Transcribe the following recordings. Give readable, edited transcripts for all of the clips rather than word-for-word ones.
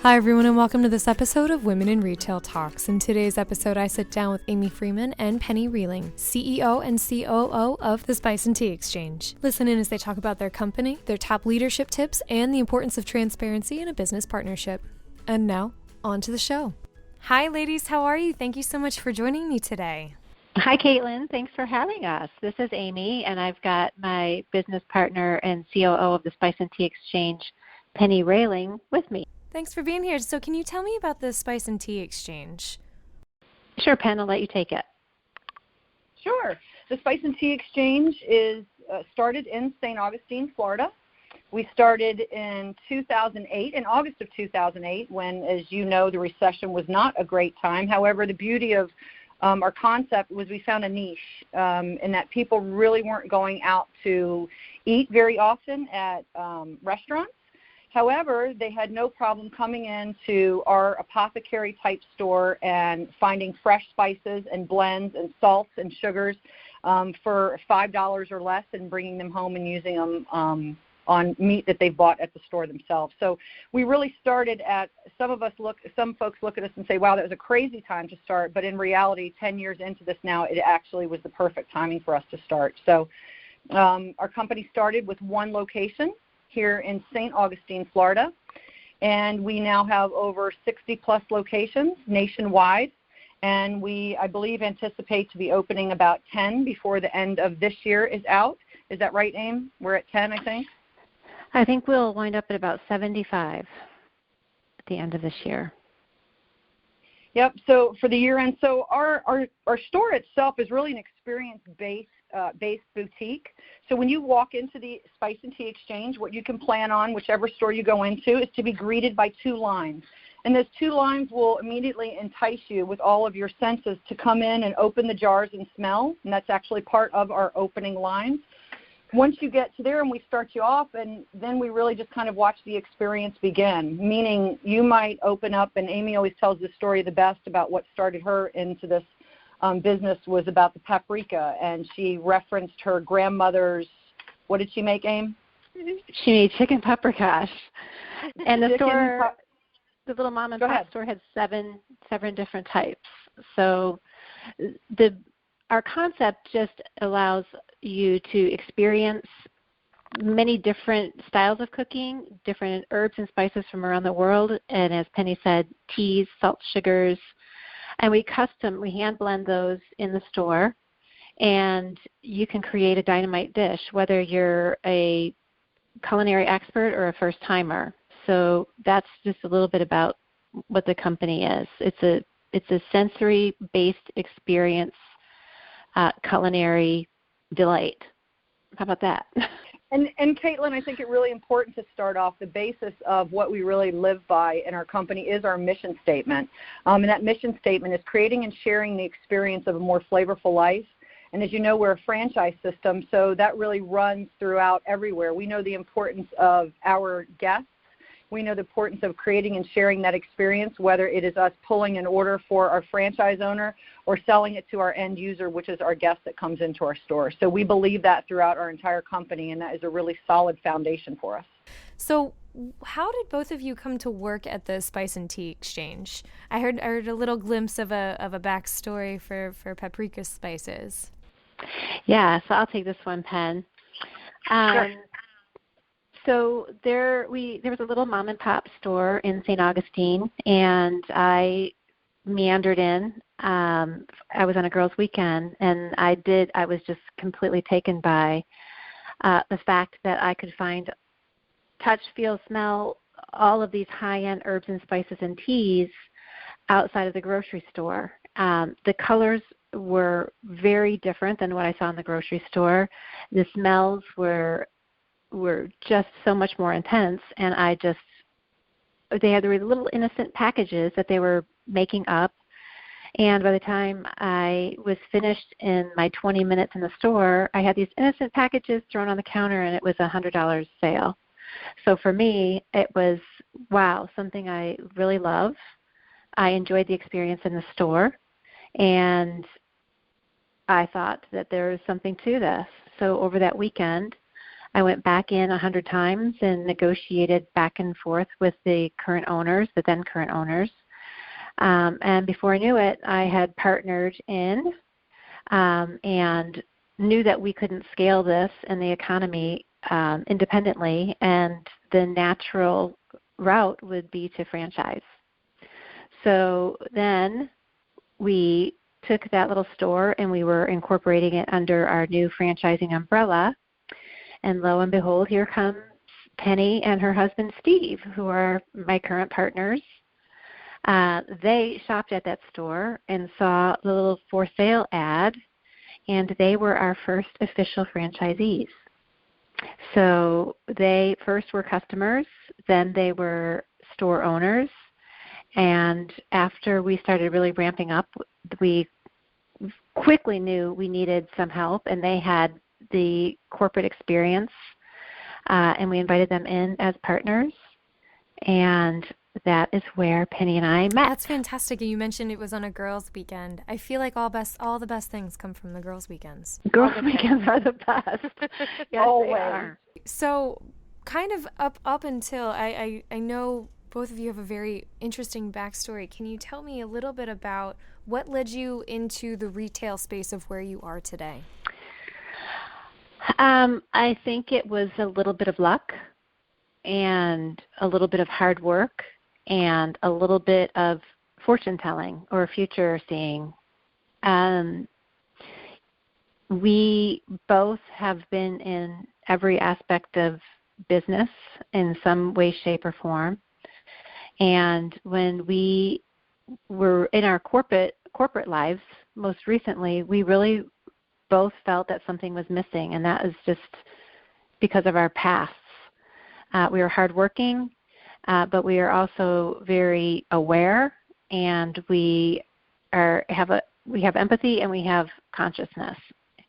Hi, everyone, and welcome to this episode of Women in Retail Talks. In today's episode, I sit down with Amy Freeman and Penny Reeling, CEO and COO of the Spice and Tea Exchange. Listen in as they talk about their company, their top leadership tips, and the importance of transparency in a business partnership. And now, on to the show. Hi, ladies. How are you? Thank you so much for joining me today. Hi, Caitlin. Thanks for having us. This is Amy, and I've got my business partner and COO of the Spice and Tea Exchange, Penny Reeling, with me. Thanks for being here. So can you tell me about the Spice and Tea Exchange? Sure, Penn. I'll let you take it. Sure. The Spice and Tea Exchange is started in St. Augustine, Florida. We started in 2008, in August of 2008, when, as you know, the recession was not a great time. However, the beauty of our concept was we found a niche in that people really weren't going out to eat very often at restaurants. However, they had no problem coming into our apothecary-type store and finding fresh spices and blends and salts and sugars for $5 or less and bringing them home and using them on meat that they bought at the store themselves. So we really started at, some folks look at us and say, wow, that was a crazy time to start, but in reality, 10 years into this now, it actually was the perfect timing for us to start. So our company started with one location here in St. Augustine, Florida, and we now have over 60-plus locations nationwide, and we, I believe, anticipate to be opening about 10 before the end of this year is out. Is that right, Aim? We're at 10, I think? I think we'll wind up at about 75 at the end of this year. Yep, so for the year end, so our store itself is really an experience-based boutique. So when you walk into the Spice and Tea Exchange, what you can plan on, whichever store you go into, is to be greeted by two lines. And those two lines will immediately entice you with all of your senses to come in and open the jars and smell, and that's actually part of our opening lines. Once you get to there and we start you off, and then we really just kind of watch the experience begin, meaning you might open up, and Amy always tells the story the best about what started her into this business was about the paprika, and she referenced her grandmother's, what did she make, Aim? She made chicken paprikash. And the store, the little mom and pop store had seven different types. So our concept just allows you to experience many different styles of cooking, different herbs and spices from around the world, and as Penny said, teas, salt, sugars, and we hand blend those in the store, and you can create a dynamite dish, whether you're a culinary expert or a first-timer. So that's just a little bit about what the company is. It's a sensory-based experience, culinary delight. How about that? And Caitlin, I think it's really important to start off the basis of what we really live by in our company is our mission statement. And that mission statement is creating and sharing the experience of a more flavorful life. And as you know, we're a franchise system, so that really runs throughout everywhere. We know the importance of our guests. We know the importance of creating and sharing that experience, whether it is us pulling an order for our franchise owner or selling it to our end user, which is our guest that comes into our store. So we believe that throughout our entire company, and that is a really solid foundation for us. So how did both of you come to work at the Spice and Tea Exchange? I heard a little glimpse of a backstory for paprika spices. Yeah, so I'll take this one, Penn. Sure. So there was a little mom and pop store in St. Augustine, and I meandered in. I was on a girls' weekend, and I was just completely taken by the fact that I could find, touch, feel, smell all of these high-end herbs and spices and teas outside of the grocery store. The colors were very different than what I saw in the grocery store. The smells were just so much more intense, and they had little innocent packages that they were making up, and by the time I was finished in my 20 minutes in the store, I had these innocent packages thrown on the counter, and it was a $100 sale. So for me, it was, wow, something I really love. I enjoyed the experience in the store, and I thought that there was something to this. So over that weekend, I went back in 100 times and negotiated back and forth with the current owners, the then current owners. And before I knew it, I had partnered in and knew that we couldn't scale this in the economy independently, and the natural route would be to franchise. So then we took that little store and we were incorporating it under our new franchising umbrella. And lo and behold, here comes Penny and her husband Steve, who are my current partners. They shopped at that store and saw the little for sale ad, and they were our first official franchisees. So they first were customers, then they were store owners, and after we started really ramping up, we quickly knew we needed some help, and they had the corporate experience, and we invited them in as partners, and that is where Penny and I met. That's fantastic. You mentioned it was on a girls' weekend. I feel like all the best things come from the girls' weekends. Girls' weekends are the best. Yes, always. They are. So kind of up until, I know both of you have a very interesting backstory. Can you tell me a little bit about what led you into the retail space of where you are today? I think it was a little bit of luck and a little bit of hard work and a little bit of fortune telling or future seeing. We both have been in every aspect of business in some way, shape, or form. And when we were in our corporate lives most recently, we really both felt that something was missing, and that is just because of our pasts. We are hardworking, but we are also very aware, and we have empathy and we have consciousness.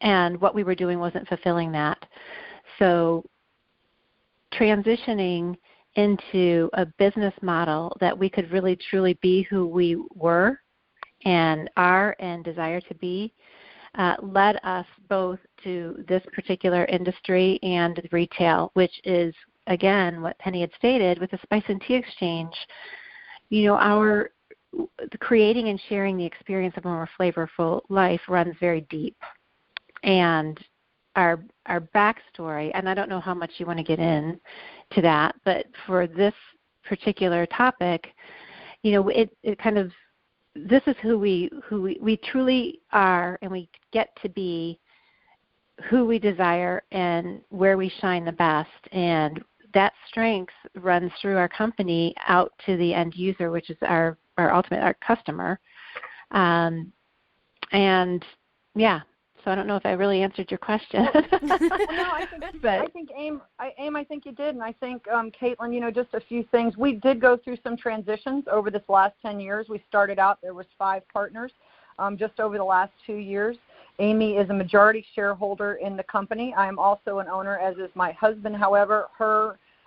And what we were doing wasn't fulfilling that. So transitioning into a business model that we could really truly be who we were and are and desire to be led us both to this particular industry and retail, which is, again, what Penny had stated with the Spice and Tea Exchange. You know, the creating and sharing the experience of a more flavorful life runs very deep. And our backstory, and I don't know how much you want to get in to that, but for this particular topic, you know, it kind of, this is who we truly are, and we get to be who we desire and where we shine the best. And that strength runs through our company out to the end user, which is our customer. And yeah, so I don't know if I really answered your question. I think Aim, I think you did, and I think Caitlin, you know, just a few things. We did go through some transitions over this last 10 years. We started out, there was 5 partners. Just over the last 2 years, Amy is a majority shareholder in the company. I am also an owner, as is my husband. However,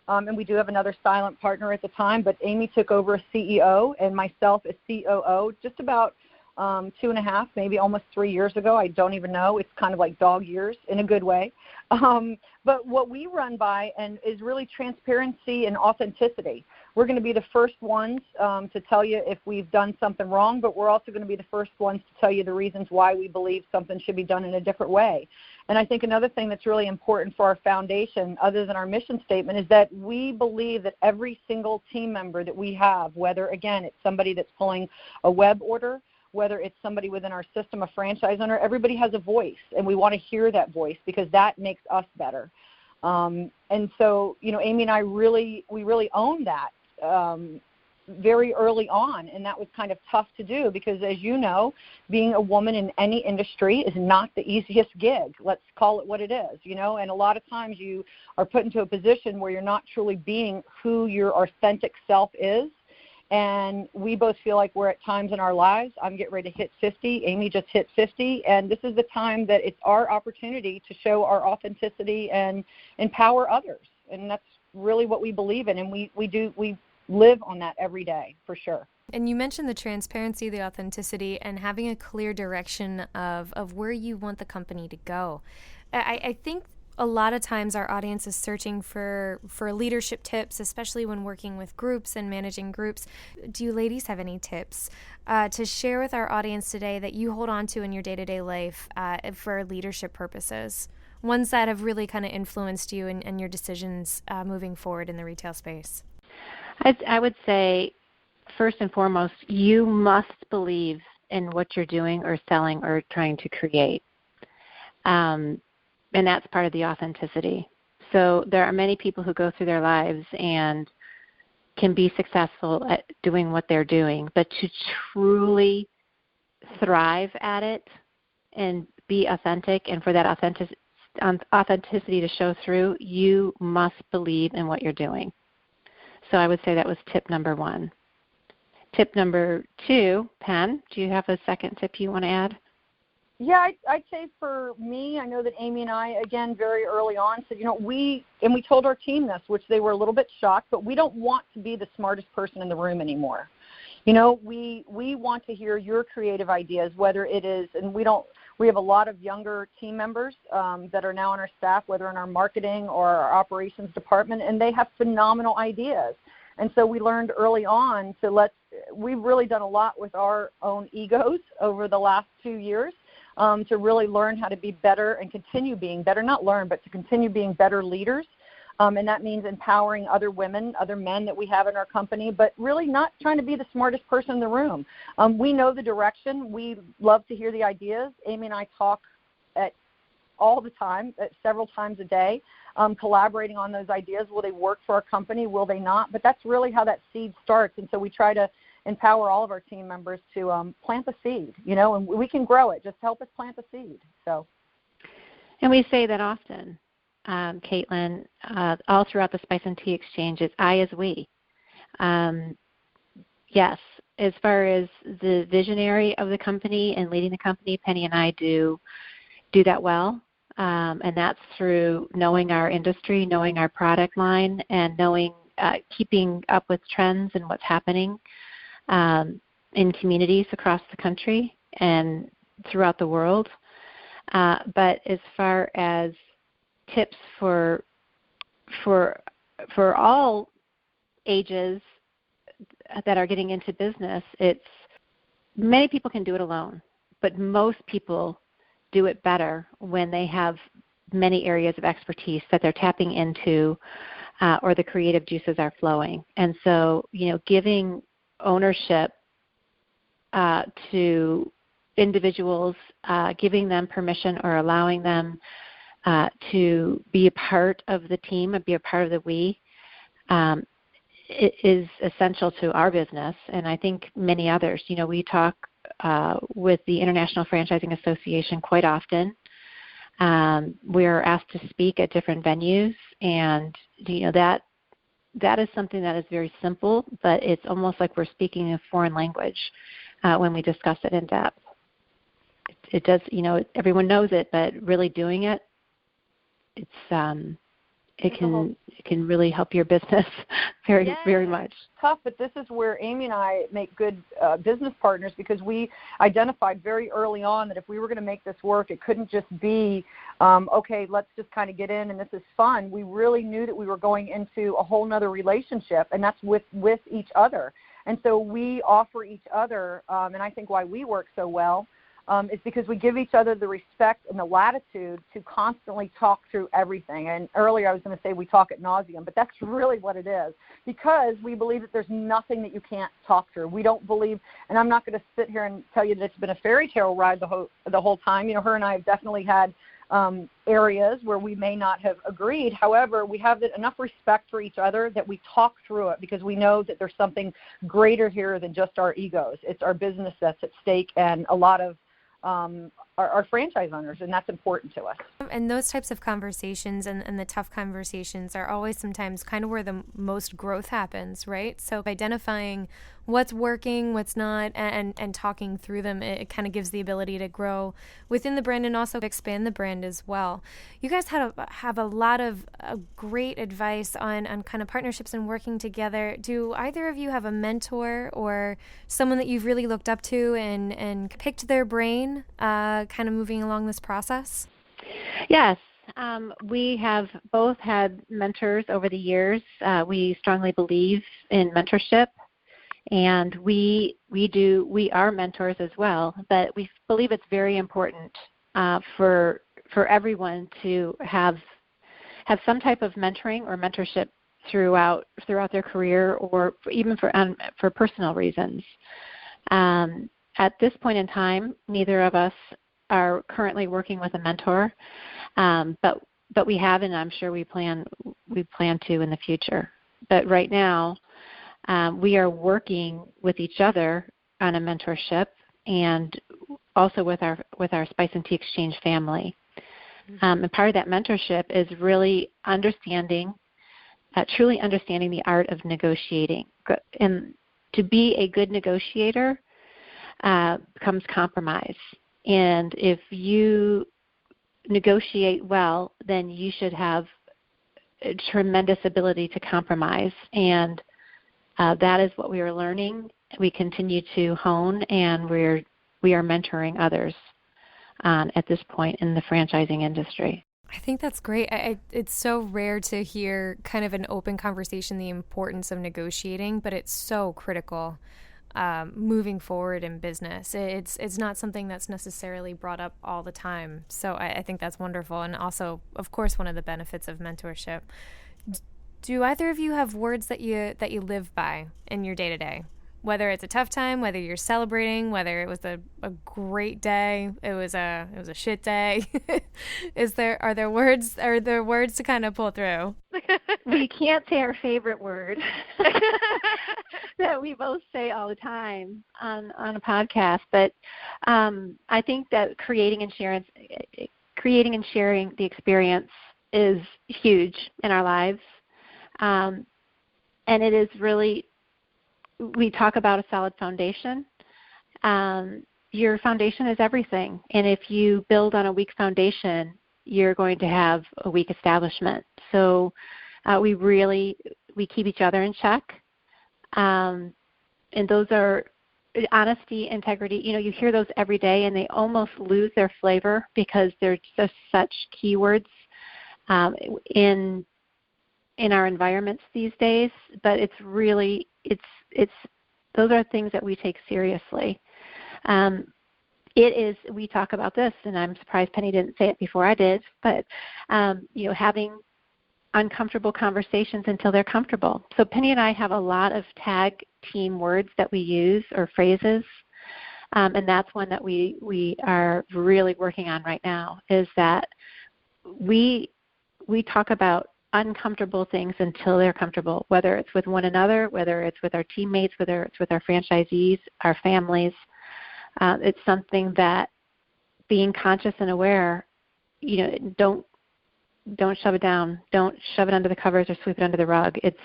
and we do have another silent partner at the time, but Amy took over as CEO and myself as COO just about 2.5, maybe almost 3 years ago. I don't even know. It's kind of like dog years in a good way. But what we run by and is really transparency and authenticity. We're going to be the first ones to tell you if we've done something wrong, but we're also going to be the first ones to tell you the reasons why we believe something should be done in a different way. And I think another thing that's really important for our foundation, other than our mission statement, is that we believe that every single team member that we have, whether, again, it's somebody that's pulling a web order, whether it's somebody within our system, a franchise owner, everybody has a voice, and we want to hear that voice because that makes us better. And so, you know, Amy and I really own that very early on, and that was kind of tough to do because, as you know, being a woman in any industry is not the easiest gig. Let's call it what it is, you know, and a lot of times you are put into a position where you're not truly being who your authentic self is. And we both feel like we're at times in our lives. I'm getting ready to hit 50. Amy just hit 50. And this is the time that it's our opportunity to show our authenticity and empower others. And that's really what we believe in. And we live on that every day, for sure. And you mentioned the transparency, the authenticity, and having a clear direction of where you want the company to go. I think A lot of times our audience is searching for leadership tips, especially when working with groups and managing groups. Do you ladies have any tips to share with our audience today that you hold on to in your day-to-day life for leadership purposes? Ones that have really kind of influenced you and your decisions moving forward in the retail space? I would say, first and foremost, you must believe in what you're doing or selling or trying to create. And that's part of the authenticity. So there are many people who go through their lives and can be successful at doing what they're doing, but to truly thrive at it and be authentic, and for that authenticity to show through, you must believe in what you're doing. So I would say that was tip number 1. Tip number 2, Pen, do you have a second tip you want to add? Yeah, I'd say for me, I know that Amy and I, again, very early on said, we told our team this, which they were a little bit shocked, but we don't want to be the smartest person in the room anymore. We want to hear your creative ideas, whether it is, and we have a lot of younger team members that are now on our staff, whether in our marketing or our operations department, and they have phenomenal ideas. And so we learned early on we've really done a lot with our own egos over the last 2 years. To really learn how to be better and continue being better, not learn, but to continue being better leaders. And that means empowering other women, other men that we have in our company, but really not trying to be the smartest person in the room. We know the direction. We love to hear the ideas. Amy and I talk all the time, several times a day, collaborating on those ideas. Will they work for our company? Will they not? But that's really how that seed starts. And so we try to empower all of our team members to plant the seed, and we can grow it. Just help us plant the seed. So, and we say that often, Caitlin, all throughout the Spice and Tea Exchange, it's I as we. Yes, as far as the visionary of the company and leading the company, Penny and I do that well, and that's through knowing our industry, knowing our product line, and keeping up with trends and what's happening in communities across the country and throughout the world. But as far as tips for all ages that are getting into business, it's many people can do it alone, but most people do it better when they have many areas of expertise that they're tapping into, or the creative juices are flowing. And so, giving ownership to individuals, giving them permission or allowing them to be a part of the team and be a part of the we, it is essential to our business, and I think many others. We talk with the International Franchising Association quite often. We are asked to speak at different venues, and that is something that is very simple, but it's almost like we're speaking a foreign language when we discuss it in depth. It does, everyone knows it, but really doing it, it can really help your business very much. Tough, but this is where Amy and I make good business partners, because we identified very early on that if we were going to make this work, it couldn't just be, okay, let's just kind of get in and this is fun. We really knew that we were going into a whole nother relationship, and that's with each other. And so we offer each other, and I think why we work so well, is because we give each other the respect and the latitude to constantly talk through everything. And earlier I was going to say we talk ad nauseum, but that's really what it is, because we believe that there's nothing that you can't talk through. We don't believe, and I'm not going to sit here and tell you that it's been a fairy tale ride the whole time. Her and I have definitely had areas where we may not have agreed. However, we have enough respect for each other that we talk through it, because we know that there's something greater here than just our egos. It's our business that's at stake, and a lot of our franchise owners, and that's important to us. And those types of conversations and the tough conversations are always sometimes kind of where the most growth happens, right? So identifying what's working, what's not, and talking through them, it kind of gives the ability to grow within the brand and also expand the brand as well. You guys have a lot of great advice on kind of partnerships and working together. Do either of you have a mentor or someone that you've really looked up to and picked their brain kind of moving along this process? Yes. We have both had mentors over the years. We strongly believe in mentorship, and we are mentors as well. But we believe it's very important for everyone to have some type of mentoring or mentorship throughout their career, or even for personal reasons. At this point in time, neither of us are currently working with a mentor, but we have, and I'm sure we plan to in the future. But right now, we are working with each other on a mentorship, and also with our Spice and Tea Exchange family. And part of that mentorship is really truly understanding the art of negotiating. And to be a good negotiator comes compromise. And if you negotiate well, then you should have a tremendous ability to compromise. And that is what we are learning. We continue to hone, and we are mentoring others at this point in the franchising industry. I think that's great. It's so rare to hear kind of an open conversation, the importance of negotiating, but it's so critical moving forward in business. It's not something that's necessarily brought up all the time. So I think that's wonderful. And also, of course, one of the benefits of mentorship. Do either of you have words that you live by in your day-to-day? Whether it's a tough time, whether you're celebrating, whether it was a great day, it was a shit day. Are there words to kind of pull through? We can't say our favorite word that we both say all the time on a podcast, but I think that creating and sharing the experience is huge in our lives, and it is really. We talk about a solid foundation. Your foundation is everything. And if you build on a weak foundation, you're going to have a weak establishment. So we keep each other in check. And those are honesty, integrity. You hear those every day, and they almost lose their flavor because they're just such keywords in our environments these days. But it's really those are things that we take seriously. We talk about this, and I'm surprised Penny didn't say it before I did, but having uncomfortable conversations until they're comfortable. So Penny and I have a lot of tag team words that we use, or phrases, and that's one that we are really working on right now, is that we talk about uncomfortable things until they're comfortable, whether it's with one another, whether it's with our teammates, whether it's with our franchisees, our families. It's something that, being conscious and aware, don't shove it down. Don't shove it under the covers or sweep it under the rug. It's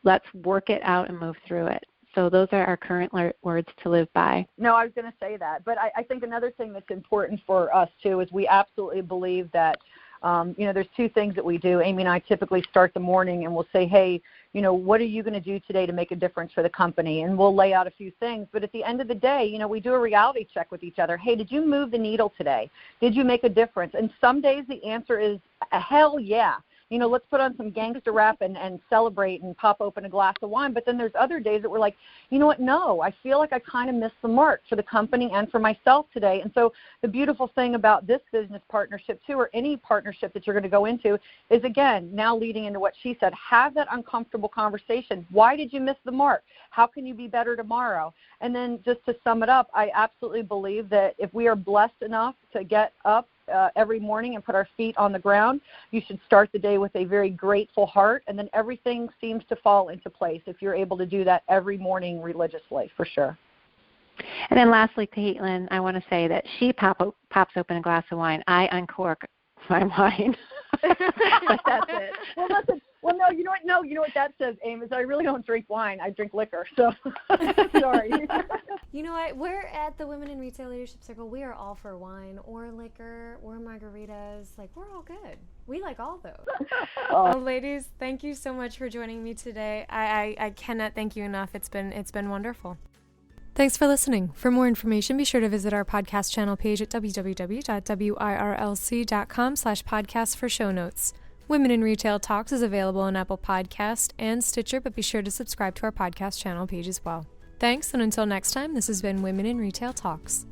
let's work it out and move through it. So those are our current words to live by. No, I was going to say that. But I think another thing that's important for us, too, is we absolutely believe that there's two things that we do. Amy and I typically start the morning and we'll say, hey, what are you going to do today to make a difference for the company? And we'll lay out a few things. But at the end of the day, we do a reality check with each other. Hey, did you move the needle today? Did you make a difference? And some days the answer is hell yeah. Let's put on some gangster rap and celebrate and pop open a glass of wine. But then there's other days that we're like, you know what? No, I feel like I kind of missed the mark for the company and for myself today. And so the beautiful thing about this business partnership too, or any partnership that you're going to go into, is, again, now leading into what she said, have that uncomfortable conversation. Why did you miss the mark? How can you be better tomorrow? And then just to sum it up, I absolutely believe that if we are blessed enough to get up every morning and put our feet on the ground, you should start the day with a very grateful heart, and then everything seems to fall into place if you're able to do that every morning religiously, for sure. And then lastly, Caitlin, I want to say that she pops open a glass of wine. I uncork my wine. But that's it. Well, listen. Well, no, you know what? No, you know what that says, Aim, is I really don't drink wine. I drink liquor. So, sorry. You know what? We're at the Women in Retail Leadership Circle. We are all for wine or liquor or margaritas. Like, we're all good. We like all those. Oh, ladies, thank you so much for joining me today. I cannot thank you enough. It's been wonderful. Thanks for listening. For more information, be sure to visit our podcast channel page at www.wirlc.com/podcast for show notes. Women in Retail Talks is available on Apple Podcast and Stitcher, but be sure to subscribe to our podcast channel page as well. Thanks, and until next time, this has been Women in Retail Talks.